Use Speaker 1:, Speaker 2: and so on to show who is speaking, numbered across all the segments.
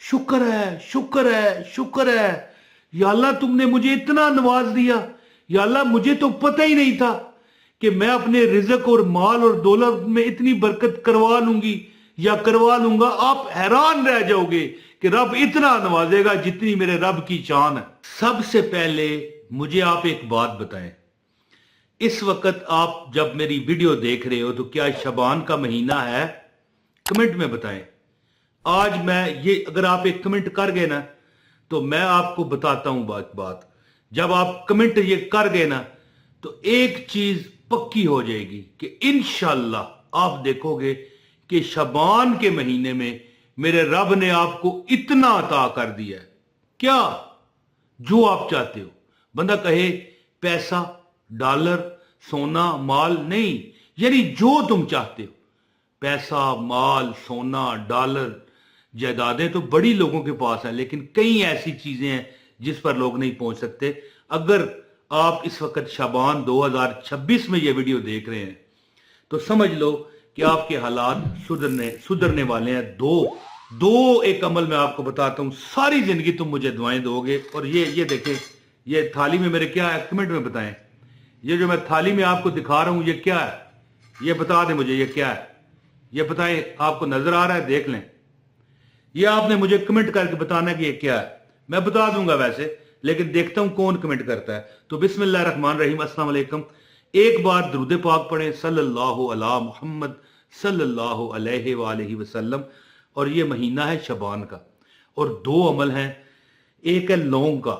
Speaker 1: शुक्र है, शुक्र है, शुक्र है। या अल्लाह तुमने मुझे इतना नवाज दिया। या अल्लाह मुझे तो पता ही नहीं था कि मैं अपने रिज़्क और माल और दौलत में इतनी बरकत करवा लूंगी या करवा लूंगा। आप हैरान रह जाओगे कि रब इतना नवाजेगा जितनी मेरे रब की शान है। सबसे पहले मुझे आप एक बात बताएं, इस वक्त आप जब मेरी वीडियो देख रहे हो तो क्या शबान का महीना है? कमेंट में बताएं। आज मैं ये, अगर आप एक कमेंट कर गए ना तो मैं आपको बताता हूं बात। जब आप कमेंट ये कर गए ना तो एक चीज पक्की हो जाएगी कि इंशाल्लाह आप देखोगे कि शबान के महीने में मेरे रब ने आपको इतना अता कर दिया है। क्या? जो आप चाहते हो। बंदा कहे पैसा, डॉलर, सोना, माल नहीं, यानी जो तुम चाहते हो। पैसा, माल, सोना, डॉलर, जायदादें तो बड़ी लोगों के पास है, लेकिन कई ऐसी चीजें हैं जिस पर लोग नहीं पहुंच सकते। अगर आप इस वक्त शाबान 2026 में ये वीडियो देख रहे हैं तो समझ लो कि आपके हालात सुधरने वाले हैं। दो एक अमल मैं आपको बताता हूं, सारी जिंदगी तुम मुझे दुआएं दोगे। और ये देखें, ये थाली में मेरे क्या है, कमेंट में बताएं। ये जो मैं थाली में आपको दिखा रहा हूं ये क्या है? ये बता दें मुझे, ये क्या है? ये बताएं, आपको नजर आ रहा है? देख लें। ये आपने मुझे कमेंट करके बताना कि ये क्या है। मैं बता दूंगा वैसे, लेकिन देखता हूं कौन कमेंट करता है। तो बिस्मिल्लाह रहमान रहीम, अस्सलाम वालेकुम। एक बार दुरूद पाक पढ़ें सल्लल्लाहु अला मुहम्मद सल्लल्लाहु अलैहि वसल्लम। और ये महीना है शबान का, और दो अमल हैं, एक है लौंग का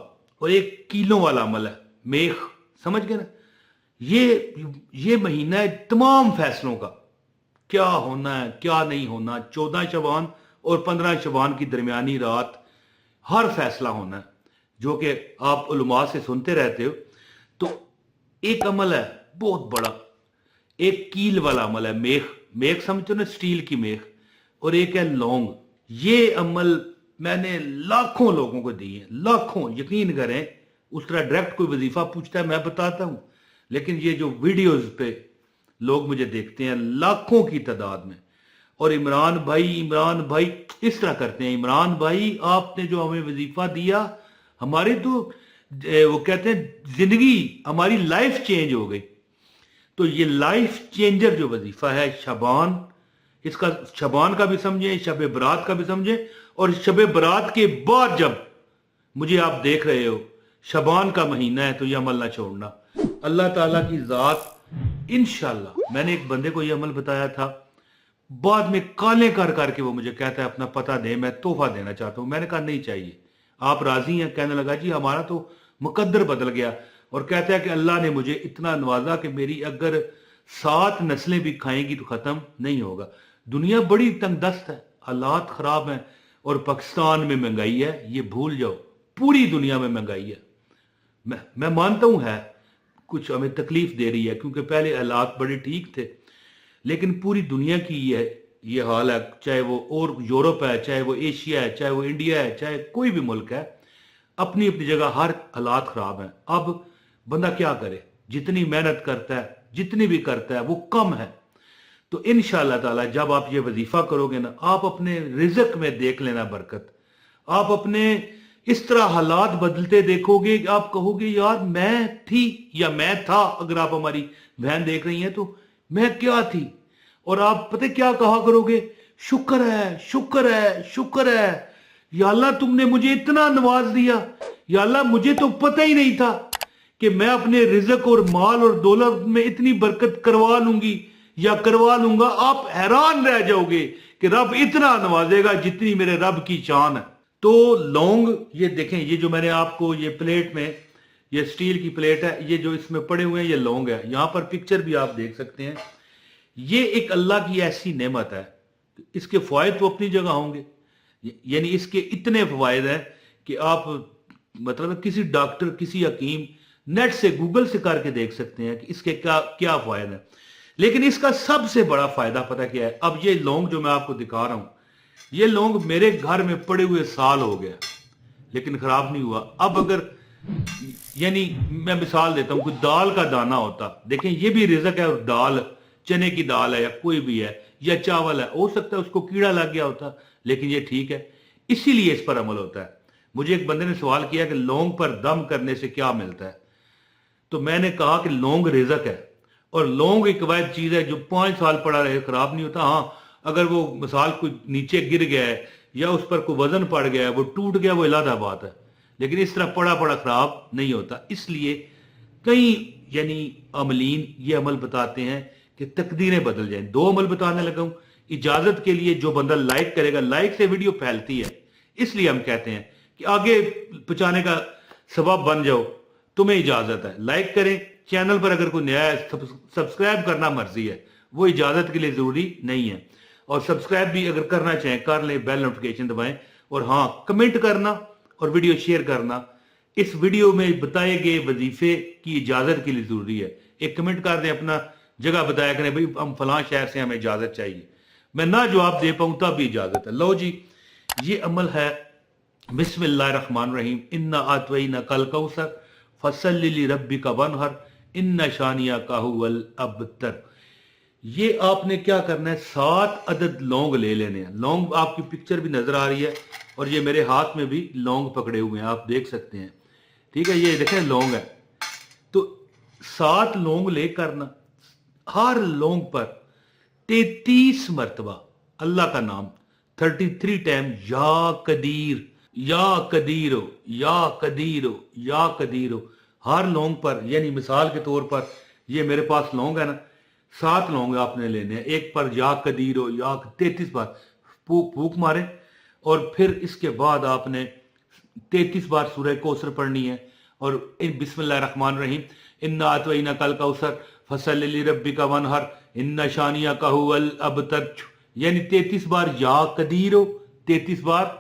Speaker 1: और एक कीलों वाला अमल है मेख। समझ गए ना? ये महीना है तमाम फैसलों का, क्या होना है क्या नहीं होना। 14 शबान और 15 शबान की दरमियानी रात हर फैसला होना है, जो कि आप उलमा से सुनते रहते हो। तो एक अमल है बहुत बड़ा, एक कील वाला अमल है मेख समझते हो ना, स्टील की मेख। और एक है लौंग। ये अमल मैंने लाखों लोगों को दी है, लाखों, यकीन करें। उस तरह डायरेक्ट कोई वजीफा पूछता है मैं बताता हूं, लेकिन ये जो वीडियोस पे लोग मुझे देखते हैं लाखों की तादाद में। और इमरान भाई इस तरह करते हैं, इमरान भाई आपने जो हमें वजीफा दिया, हमारी तो वो कहते हैं जिंदगी, हमारी लाइफ चेंज हो गई। तो ये लाइफ चेंजर जो वजीफा है शबान, इसका शबान का भी समझें, शब बरात का भी समझें। और शब बरात के बाद जब मुझे आप देख रहे हो, शबान का महीना है, तो ये अमल ना छोड़ना। अल्लाह ताला की जात, इंशाल्लाह। मैंने एक बंदे को ये अमल बताया था, बाद में काले कर करके वो मुझे कहता है अपना पता दे, मैं तोहफा देना चाहता हूं। मैंने कहा नहीं चाहिए, आप राजी हैं? कहने लगा जी हमारा तो मुकद्दर बदल गया। और कहता है कि अल्लाह ने मुझे इतना नवाजा कि मेरी अगर 7 नस्लें भी खाएंगी तो खत्म नहीं होगा। दुनिया बड़ी तंगदस्त है, हालात खराब हैं, और पाकिस्तान में महंगाई है, ये भूल जाओ। पूरी दुनिया में महंगाई है। मैं मानता हूं है कुछ हमें तकलीफ दे रही है, क्योंकि पहले हालात बड़े ठीक थे, लेकिन पूरी दुनिया की ये हाल है। चाहे वो और यूरोप है, चाहे वो एशिया है, चाहे वो इंडिया है, चाहे कोई भी मुल्क है, अपनी अपनी जगह हर हालात खराब हैं। अब बंदा क्या करे? जितनी मेहनत करता है, जितनी भी करता है, वो कम है। तो इंशाअल्लाह ताला जब आप ये वजीफा करोगे ना, आप अपने रिज़्क में देख लेना बरकत। आप अपने इस तरह हालात बदलते देखोगे कि आप कहोगे यार मैं थी या मैं था। अगर आप हमारी बहन देख रही हैं तो मैं क्या थी, और आप पता क्या कहा करोगे? शुक्र है, शुक्र है, शुक्र है। या अल्लाह तुमने मुझे इतना नवाज दिया। या अल्लाह मुझे तो पता ही नहीं था कि मैं अपने रिज़्क और माल और दौलत में इतनी बरकत करवा लूंगी या करवा लूंगा। आप हैरान रह जाओगे कि रब इतना नवाजेगा जितनी मेरे रब की शान है। तो लौंग, ये देखें, ये जो मैंने आपको ये प्लेट में, ये स्टील की प्लेट है, ये जो इसमें पड़े हुए हैं ये लौंग है। यहां पर पिक्चर भी आप देख सकते हैं। ये एक अल्लाह की ऐसी नेमत है, इसके फायदे तो अपनी जगह होंगे, यानी इसके इतने फायदे हैं कि आप मतलब किसी डॉक्टर, किसी हकीम, नेट से गूगल से करके देख सकते हैं कि इसके क्या क्या फायदे हैं। लेकिन इसका सबसे बड़ा फायदा पता क्या है? अब ये लौंग जो मैं आपको दिखा रहा हूं, ये लौंग मेरे घर में पड़े हुए साल हो गया, लेकिन खराब नहीं हुआ। अब अगर, यानी मैं मिसाल देता हूं, कोई दाल का दाना होता, देखें ये भी रिज़्क है, और दाल, चने की दाल है या कोई भी है, या चावल है, हो सकता है उसको कीड़ा लग गया होता, लेकिन ये ठीक है। इसीलिए इस पर अमल होता है। मुझे एक बंदे ने सवाल किया कि लौंग पर दम करने से क्या मिलता है, तो मैंने कहा कि लौंग रिजक है, और लौंग एक वैध चीज है जो 5 साल पड़ा रहे खराब नहीं होता। हाँ, अगर वो मिसाल कोई नीचे गिर गया है या उस पर कोई वजन पड़ गया है, वो टूट गया, वो अलग बात है, लेकिन इस तरह पड़ा पड़ा खराब नहीं होता। इसलिए कई यानी अमलीन ये अमल बताते हैं कि तकदीरें बदल जाएं। 2 अमल बताने लगा हूं इजाजत के लिए। जो बंदा लाइक करेगा, लाइक से वीडियो फैलती है, इसलिए हम कहते हैं कि आगे पहुंचाने का सबब बन जाओ, तुम्हें इजाजत है, लाइक करें। चैनल पर अगर कोई नया है, सब्सक्राइब करना मर्जी है, वो इजाजत के लिए जरूरी नहीं है। और सब्सक्राइब भी अगर करना चाहें कर लें, बेल नोटिफिकेशन दबाएं। और हाँ, कमेंट करना और वीडियो शेयर करना इस वीडियो में बताए गए वजीफे की इजाजत के लिए जरूरी है। एक कमेंट कर दें, अपना जगह बताया करें, भाई हम फलां शहर से, हमें इजाजत चाहिए। मैं ना जवाब दे पाऊं तब भी इजाजत है। लो जी, ये अमल है बिस्मिल्लाहिर्रहमानिर्रहीम। इन्ना आतवैना कल कौसर फसल्लि लिरब्बिका वनहर इन्ना शानिया का हुवल अबतर। ये आपने क्या करना है, 7 अदद लौंग ले लेने हैं। लौंग आपकी पिक्चर भी नजर आ रही है, और ये मेरे हाथ में भी लौंग पकड़े हुए हैं, आप देख सकते हैं। ठीक है, ये देखें लौंग है। तो 7 लौंग लेकर ना, हर लौंग पर 33 मरतबा अल्लाह का नाम 33 टाइम, या कदीर, या कदीरो, या कदीरो, या कदीरो, हर लौंग पर। यानी मिसाल के तौर पर ये मेरे पास लौंग है ना, 7 लौंग आपने लेने हैं। एक पर या कदीरो, या 33 बार फूक मारे, और फिर इसके बाद आपने 33 बार सूरह कौसर पढ़नी है। और बिस्मिल्लाहिर्रहमानिर्रहीम इन्ना आतवैना कल कौसर फसल्लि लिरब्बिका वनहर इन्ना शानिया का हुवल अबतर। यानी 33 बार या कदीरो, 33 बार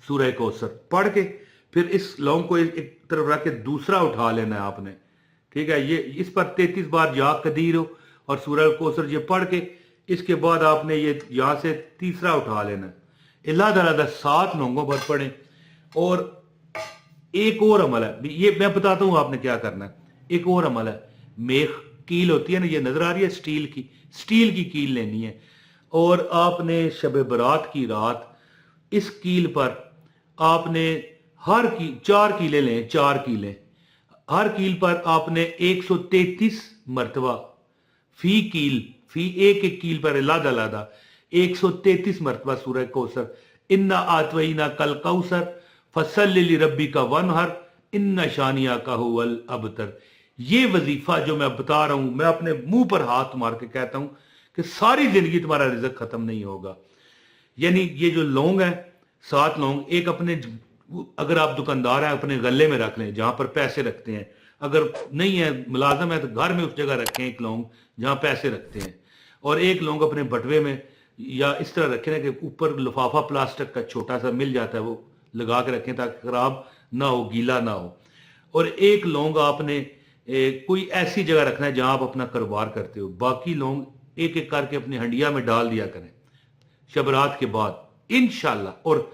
Speaker 1: सूरह कौसर पढ़ के फिर इस लौंग को एक तरफ रख के दूसरा उठा लेना है आपने। ठीक है, ये इस पर 33 बार या कदीरो और सूरह कौसर ये पढ़ के इसके बाद आपने ये यहां से तीसरा उठा लेना है। इल्ला 7 लौंगों पर पढ़ें। और एक और अमल है, ये मैं बताता हूं आपने क्या करना है। एक और अमल है, मेख कील होती है ना, ये नजर आ रही है स्टील की कील लेनी है। और आपने शब बरात की रात इस कील पर आपने हर की 4 कीले लें, 4 कीले, हर कील पर आपने 133 मरतबा फी कील, फी एक कील पर लादा 133 मरतबा सूरह कौसर इन्ना आतवैना कल कौसर फसल्लि लिरब्बिका वनहर इन्ना शानिया का हुवल अबतर। ये वजीफा जो मैं बता रहा हूं, मैं अपने मुंह पर हाथ मार के कहता हूं कि सारी जिंदगी तुम्हारा रिजक खत्म नहीं होगा। यानी ये जो लौंग है, 7 लौंग, एक अपने, अगर आप दुकानदार हैं अपने गले में रख लें जहां पर पैसे रखते हैं। अगर नहीं है, मुलाजम है, तो घर में उस जगह रखें एक लौंग जहां पैसे रखते हैं। और एक लौंग अपने बटवे में या इस तरह रखें ना कि ऊपर लिफाफा प्लास्टिक का छोटा सा मिल जाता है, वो लगा के रखें ताकि खराब ना हो, गीला ना हो। और एक लौंग आपने कोई ऐसी जगह रखना है जहां आप अपना कारोबार करते हो। बाकी लौंग एक एक करके अपनी हंडिया में डाल दिया करें शबरात के बाद इंशाल्लाह। और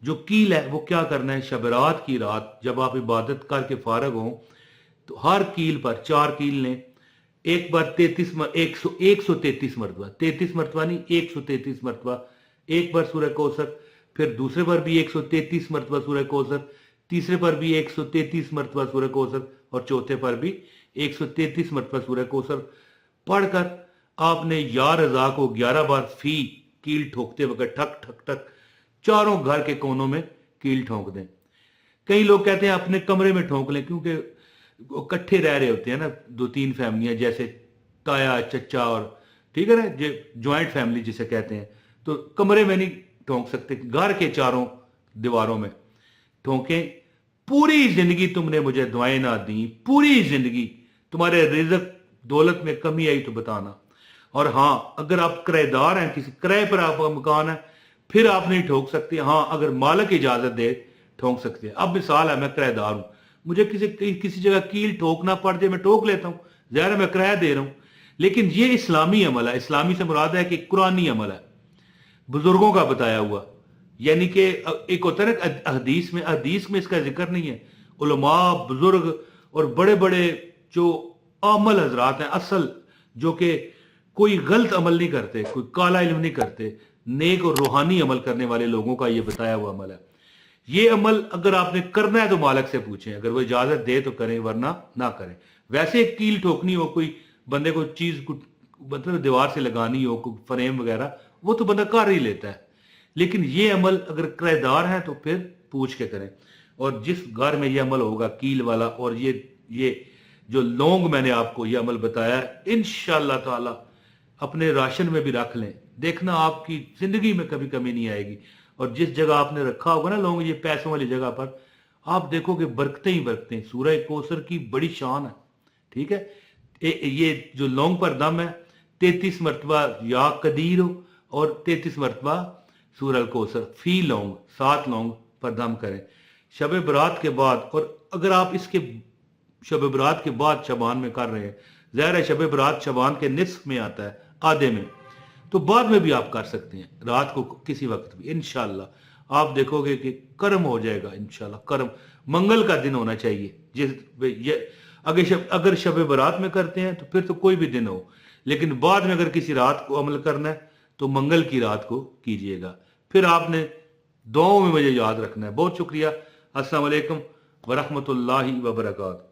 Speaker 1: जो कील है वो क्या करना है, शबरात की रात जब आप इबादत करके फारग हो तो हर कील पर 4 कील लें। एक बार 133 मरतबा, 33 मरतबा नहीं, 133 मरतबा एक बार सूरह कौसर, फिर दूसरे पर भी 133 मरतबा सूरह कौसर, तीसरे पर भी 133 मरतबा सूरह कौसर, और चौथे पर भी 133 मरतबा सूरह कौसर पढ़कर आपने या रजा को 11 बार फी कील ठोकते वक्त ठक ठक ठक चारों घर के कोनों में कील ठोंक दें। कई लोग कहते हैं अपने कमरे में ठोंक लें, क्योंकि इकट्ठे रह रहे होते हैं ना 2-3 फैमिलियां, जैसे ताया चचा और, ठीक है ना, ज्वाइंट फैमिली जिसे कहते हैं, तो कमरे में नहीं ठोंक सकते, घर के चारों दीवारों में ठोंकें। पूरी जिंदगी तुमने मुझे दुआएं ना दी, पूरी जिंदगी तुम्हारे रिज़्क दौलत में कमी आई तो बताना। और हाँ, अगर आप किराएदार हैं, किसी किराए पर आपका मकान है, फिर आप नहीं ठोक सकते। हाँ, अगर मालिक इजाजत दे ठोक सकते हैं। अब मिसाल है, मैं किराएदार हूं, मुझे किसी जगह कील ठोकना पड़ जाए, मैं ठोक लेता हूं, ज़ाहिर है मैं किराया दे रहा हूं। लेकिन ये इस्लामी अमल है। इस्लामी से मुराद है कि कुरानी अमल है, बुजुर्गों का बताया हुआ। यानी कि एक होता है ना हदीस में इसका जिक्र नहीं है। उलमा, बुजुर्ग और बड़े बड़े जो अमल हजरात हैं असल, जो कि कोई गलत अमल नहीं करते, कोई काला इल्म नहीं करते, नेक और रूहानी अमल करने वाले लोगों का ये बताया हुआ अमल है। ये अमल अगर आपने करना है तो मालिक से पूछें, अगर वो इजाजत दे तो करें वरना ना करें। वैसे कील ठोकनी हो, कोई बंदे को चीज मतलब दीवार से लगानी हो, कोई फ्रेम वगैरह, वो तो बंदा कर ही लेता है। लेकिन ये अमल अगर किराएदार है तो फिर पूछ के करें। और जिस घर में ये अमल होगा कील वाला, और ये जो लौंग मैंने आपको ये अमल बताया, इंशाअल्लाह ताला अपने राशन में भी रख लें, देखना आपकी जिंदगी में कभी कमी नहीं आएगी। और जिस जगह आपने रखा होगा ना लौंग, ये पैसों वाली जगह पर, आप देखोगे बरकतें ही बरकतें। सूरह कौसर की बड़ी शान है, ठीक है। ये जो लौंग पर दम है, 33 मरतबा या कदीर हो और 33 मरतबा सूरह कौसर फी लौंग, 7 लौंग पर दम करें शब बरात के बाद। और अगर आप इसके शब बरात के बाद शबान में कर रहे हैं, ज़ाहिर है शब बरात शबान के निस्फ में आता है, आधे में, तो बाद में भी आप कर सकते हैं, रात को किसी वक्त भी। इंशाल्लाह आप देखोगे कि कर्म हो जाएगा, इंशाल्लाह कर्म। मंगल का दिन होना चाहिए अगर शब बरात में करते हैं तो फिर तो कोई भी दिन हो, लेकिन बाद में अगर किसी रात को अमल करना है तो मंगल की रात को कीजिएगा। फिर आपने दुआओं में मुझे याद रखना है। बहुत शुक्रिया। अस्सलाम वालेकुम वरहमतुल्लाहि वबरकातुहू।